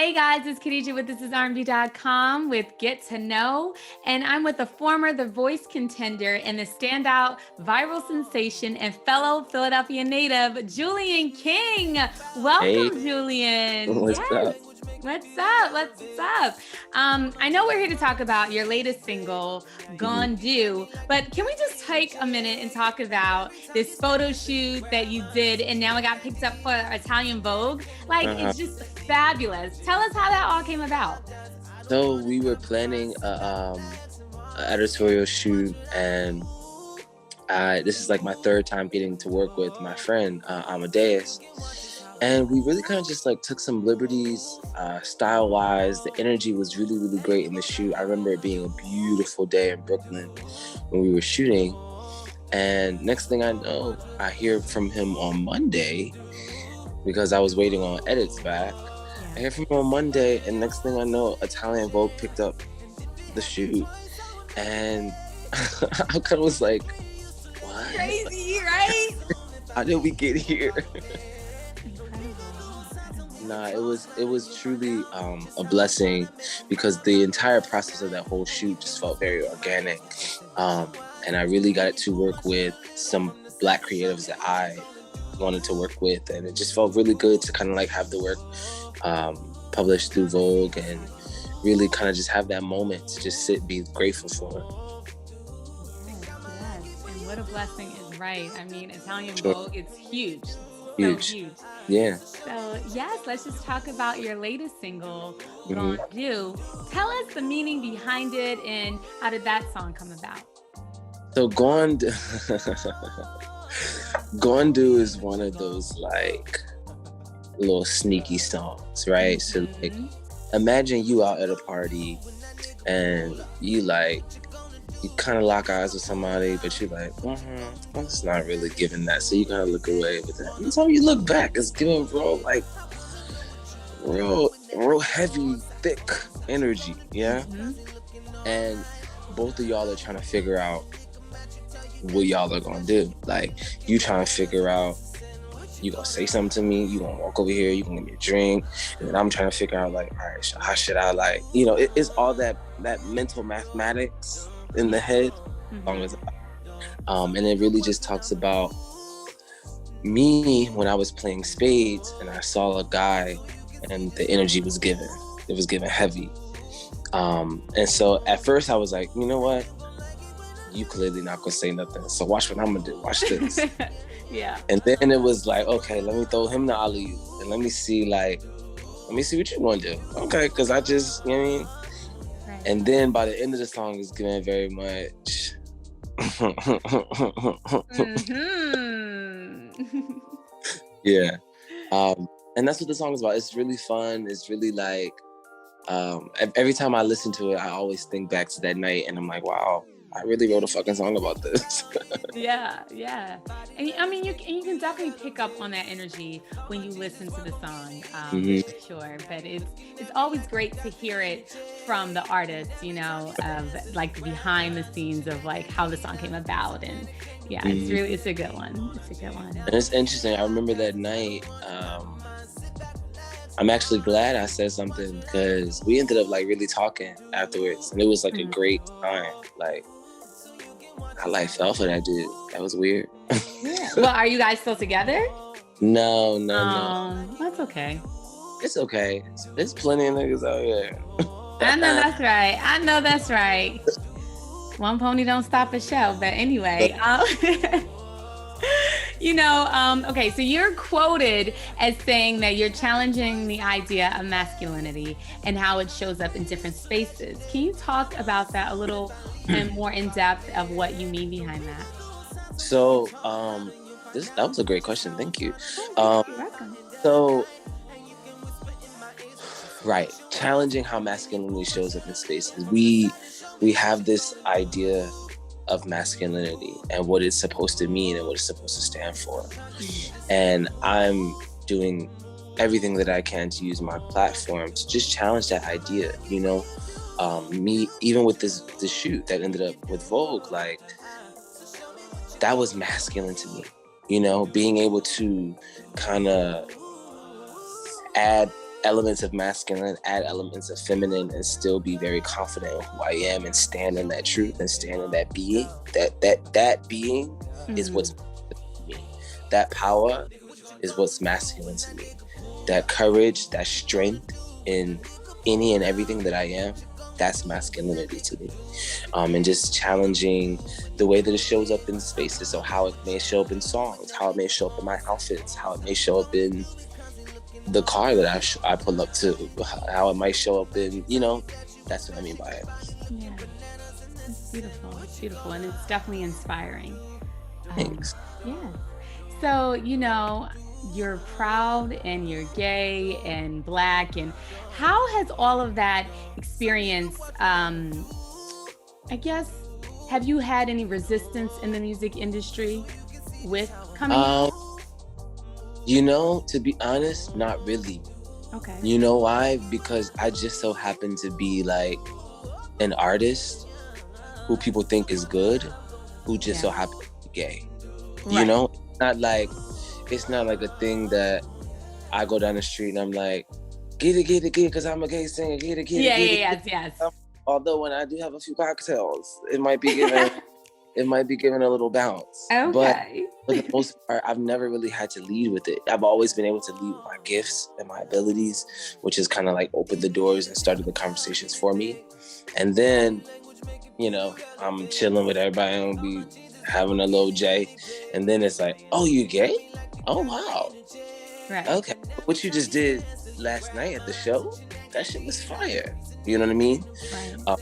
Hey guys, it's Khadija with ThisIsRnB.com with Get to Know, and I'm with the former The Voice contender and the standout viral sensation and fellow Philadelphia native, Julian King. Hey, Welcome, Julian. what's Yes. up? What's up? What's up? I know we're here to talk about your latest single, Mhm. Gone Do, but can we just take a minute and talk about this photo shoot that you did and now it got picked up for Italian Vogue? Like, Uh-huh. it's just fabulous. Tell us how that all came about. So we were planning a editorial shoot, and this is like my third time getting to work with my friend Amadeus, and we really kind of just like took some liberties, style-wise. The energy was really, really great in the shoot. I remember it being a beautiful day in Brooklyn when we were shooting, and next thing I know, I hear from him on Monday because I was waiting on edits back. I hear from him on Monday, and next thing I know, Italian Vogue picked up the shoot, and I kind of was like, "What? Crazy, right? How did we get here?" Nah, it was truly a blessing because the entire process of that whole shoot just felt very organic, and I really got to work with some Black creatives that I wanted to work with, and it just felt really good to kind of like have the work published through Vogue and really kind of just have that moment to just sit, be grateful for it. Yes. And what a blessing is right. I mean, Italian Sure. Vogue, it's huge. So Huge. huge. Yeah. So, yes, let's just talk about your latest single, hmm Gone Do. Tell us the meaning behind it and how did that song come about? So Gondu is one of those like little sneaky songs, right? So like imagine you out at a party and you kind of lock eyes with somebody, but you're like, it's not really giving that. So you kind of look away, but then every time you look back, it's giving real heavy, thick energy, yeah? And both of y'all are trying to figure out what y'all are gonna do. Like, you trying to figure out, you gonna say something to me, you gonna walk over here, you gonna give me a drink, and then I'm trying to figure out like, all right, so how should I like, it's all that mental mathematics in the head. And it really just talks about me when I was playing spades and I saw a guy and the energy was given. It was given heavy. And so at first I was like, you know what? You clearly not gonna say nothing. So watch what I'm gonna do. Watch this. Yeah. And then it was like, okay, let me throw him the alley and let me see what you want to do. Okay, because I just, you know what I mean? Right. And then by the end of the song, it's getting very much. Yeah. And that's what the song is about. It's really fun. It's really like, every time I listen to it, I always think back to that night and I'm like, wow, I really wrote a fucking song about this. Yeah. And I mean, you can definitely pick up on that energy when you listen to the song, for sure. But it's always great to hear it from the artist, of like the behind the scenes of like how the song came about. And yeah, it's a good one. It's a good one. And it's interesting. I remember that night. I'm actually glad I said something because we ended up like really talking afterwards, and it was like a great time. Like, I like fell for that dude. That was weird. Yeah. Well, are you guys still together? No. That's okay. It's okay. There's plenty of niggas out here. I know that's right. One pony don't stop a show. But anyway, okay, so you're quoted as saying that you're challenging the idea of masculinity and how it shows up in different spaces. Can you talk about that a little and more in depth of what you mean behind that? So, that was a great question. Thank you. You're welcome. So, right, challenging how masculinity shows up in spaces. We have this idea of masculinity and what it's supposed to mean and what it's supposed to stand for. And I'm doing everything that I can to use my platform to just challenge that idea, me, even with this shoot that ended up with Vogue, like, that was masculine to me, being able to kind of add elements of masculine, add elements of feminine, and still be very confident in who I am and stand in that truth and stand in that being. That being is what's me. That power is what's masculine to me. That courage, that strength in any and everything that I am, that's masculinity to me. And just challenging the way that it shows up in spaces. So how it may show up in songs, how it may show up in my outfits, how it may show up in the car that I pull up to, how it might show up in, that's what I mean by it. Yeah, it's beautiful. It's beautiful. And it's definitely inspiring. Thanks. Yeah. So, you're proud and you're gay and Black. And how has all of that experience, I guess, have you had any resistance in the music industry with coming out? To be honest, not really. Okay. You know why? Because I just so happen to be like an artist who people think is good, who just so happens to be gay. Right. It's not like a thing that I go down the street and I'm like, get it, because I'm a gay singer, get it. Yes. Although when I do have a few cocktails, it might be giving a little bounce. Okay. But for the most part, I've never really had to lead with it. I've always been able to lead with my gifts and my abilities, which has kind of like opened the doors and started the conversations for me. And then, I'm chilling with everybody and be having a little J. And then it's like, oh, you gay? Oh, wow. Right. Okay. What you just did last night at the show, that shit was fire. You know what I mean? Right.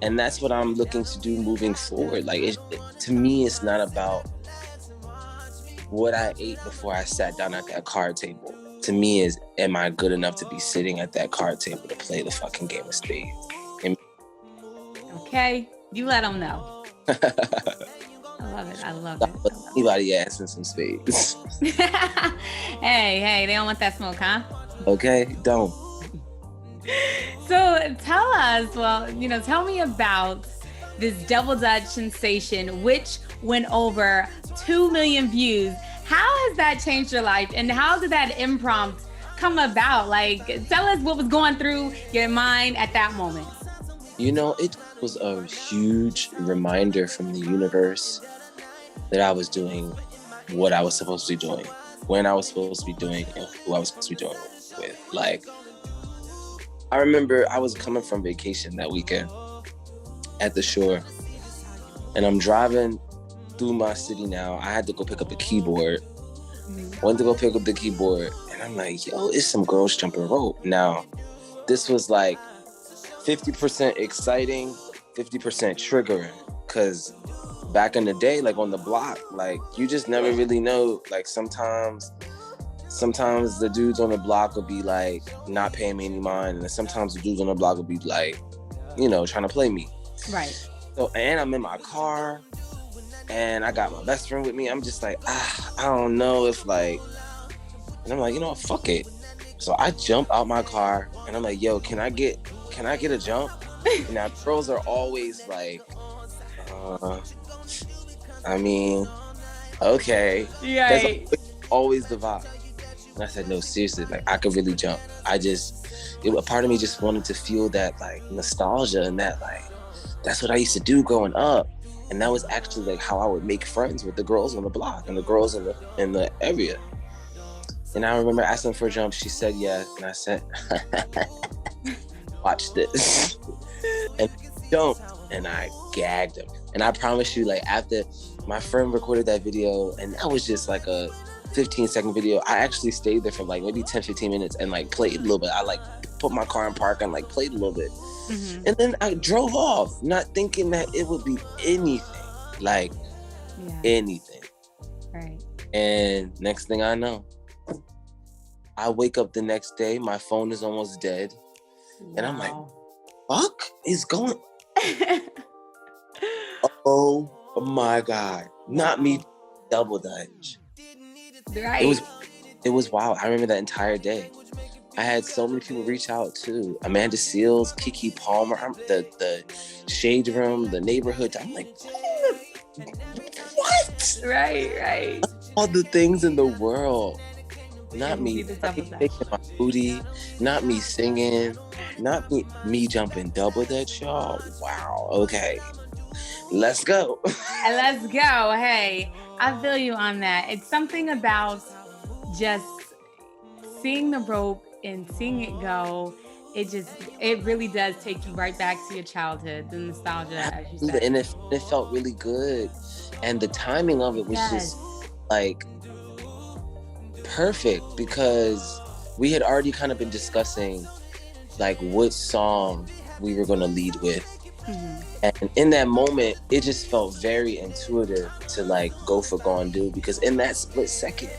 And that's what I'm looking to do moving forward. Like, to me, it's not about what I ate before I sat down at that card table. To me, is am I good enough to be sitting at that card table to play the fucking game of spades? Okay, you let them know. I love it. Anybody asking some spades? Hey, they don't want that smoke, huh? Okay, don't. So tell me about this Double Dutch sensation, which went over 2 million views. How has that changed your life? And how did that impromptu come about? Like, tell us what was going through your mind at that moment. It was a huge reminder from the universe that I was doing what I was supposed to be doing, when I was supposed to be doing, and who I was supposed to be doing with. Like, I remember I was coming from vacation that weekend at the shore, and I'm driving through my city now. I had to go pick up a keyboard. Went to go pick up the keyboard, and I'm like, yo, it's some girls jumping rope. Now, this was like 50% exciting, 50% triggering, because back in the day, like on the block, like you just never really know. Like sometimes the dudes on the block would be like not paying me any mind, and then sometimes the dudes on the block would be like, trying to play me. Right. So, and I'm in my car, and I got my best friend with me. I'm just like, I don't know if like, and I'm like, fuck it. So I jump out my car, and I'm like, yo, can I get a jump? Now, girls are always like, okay. Right. That's always the vibe. And I said, no, seriously, like I could really jump. A part of me just wanted to feel that like nostalgia and that like, that's what I used to do growing up. And that was actually like how I would make friends with the girls on the block and the girls in the area. And I remember asking for a jump. She said yes. And I said, watch this. And jumped. And I gagged him. And I promise you, like after my friend recorded that video, and that was just like a 15-second video. I actually stayed there for like maybe 10-15 minutes and like played a little bit. I like put my car in park and like played a little bit. Mm-hmm. And then I drove off, not thinking that it would be anything. Like anything. Right. And next thing I know, I wake up the next day, my phone is almost dead. Wow. And I'm like, fuck is going Oh my God. Not me, Double Dutch. Right. It was wild. I remember that entire day. I had so many people reach out too. Amanda Seals, Kiki Palmer, the Shade Room, the Neighborhood. I'm like, what? Right. All the things in the world. Not It will be me, the not double me dutch. shaking my booty, not me singing, not me jumping double dutch, y'all. Wow. Okay. Let's go. And let's go. Hey, I feel you on that. It's something about just seeing the rope and seeing it go. It really does take you right back to your childhood, the nostalgia, as you said. And it felt really good. And the timing of it was Yes. just like perfect because we had already kind of been discussing like what song we were going to lead with. And in that moment, it just felt very intuitive to like go for Gon Do, because in that split second,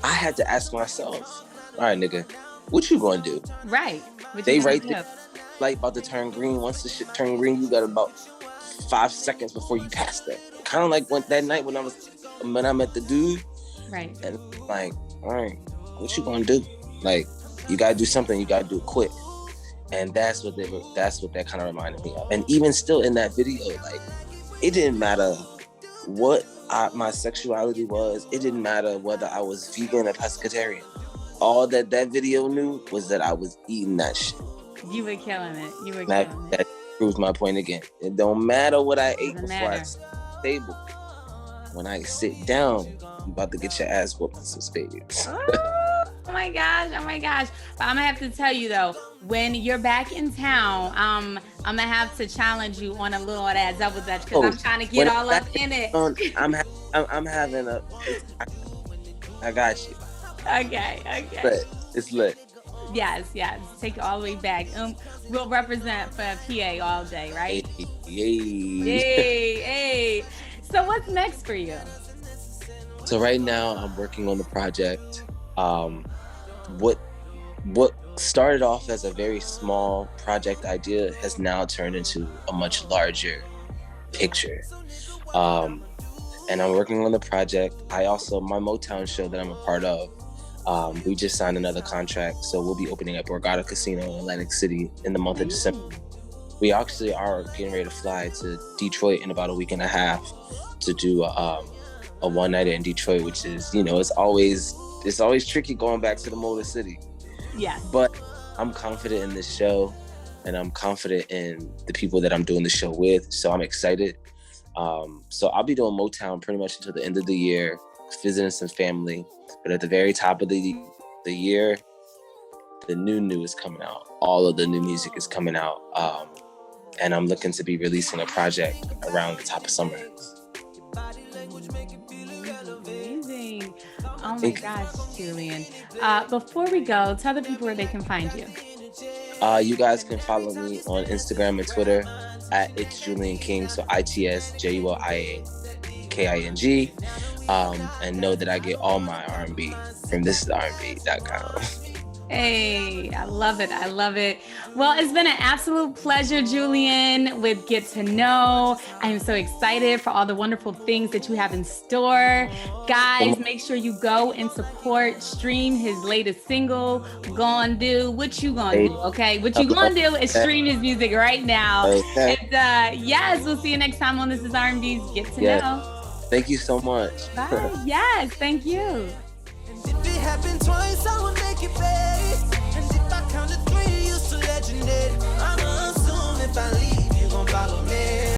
I had to ask myself, all right, nigga, what you gonna do? Right. What They you gonna right do? there, light about to turn green. Once the shit turn green, you got about 5 seconds before you pass that. Kind of like that night when I met the dude. Right. And like, all right, what you gonna do? Like, you gotta do something. You gotta do it quick. And that's what that kind of reminded me of. And even still in that video, like, it didn't matter what my sexuality was. It didn't matter whether I was vegan or pescatarian. All that video knew was that I was eating that shit. You were killing it. You were killing it. That proves my point again. It don't matter what I ate before I sit at the table. When I sit down, I'm about to get your ass whooped in some spades. Oh my gosh. But I'm gonna have to tell you though, when you're back in town, I'm gonna have to challenge you on a little of that double dutch, because I'm trying to get all up in it. I'm having I got you. Okay. It's lit. Yes. Take it all the way back. We'll represent for PA all day, right? Yay. So what's next for you? So right now I'm working on the project. What started off as a very small project idea has now turned into a much larger picture. And I'm working on the project. My Motown show that I'm a part of, we just signed another contract, so we'll be opening up Borgata Casino in Atlantic City in the month of December. We actually are getting ready to fly to Detroit in about a week and a half to do a one-nighter in Detroit, which is, it's always tricky going back to the Motor City. Yeah. But I'm confident in this show, and I'm confident in the people that I'm doing the show with, so I'm excited. So I'll be doing Motown pretty much until the end of the year, visiting some family. But at the very top of the year, the new is coming out. All of the new music is coming out. And I'm looking to be releasing a project around the top of summer. Amazing. Oh my gosh, Julian. Before we go, tell the people where they can find you. You guys can follow me on Instagram and Twitter at It's Julian King, so ITSJulianKing. And know that I get all my R&B from ThisIsRnB.com. Hey, I love it. Well, it's been an absolute pleasure, Julian, with Get to Know. I am so excited for all the wonderful things that you have in store. Guys, make sure you go and stream his latest single, Gon Do. What you gonna do, okay? What you gonna do is stream his music right now. Okay. And yes, we'll see you next time on This Is R&B's Get to Know. Thank you so much. Bye. Yes, thank you. If it happened twice, I would make it better.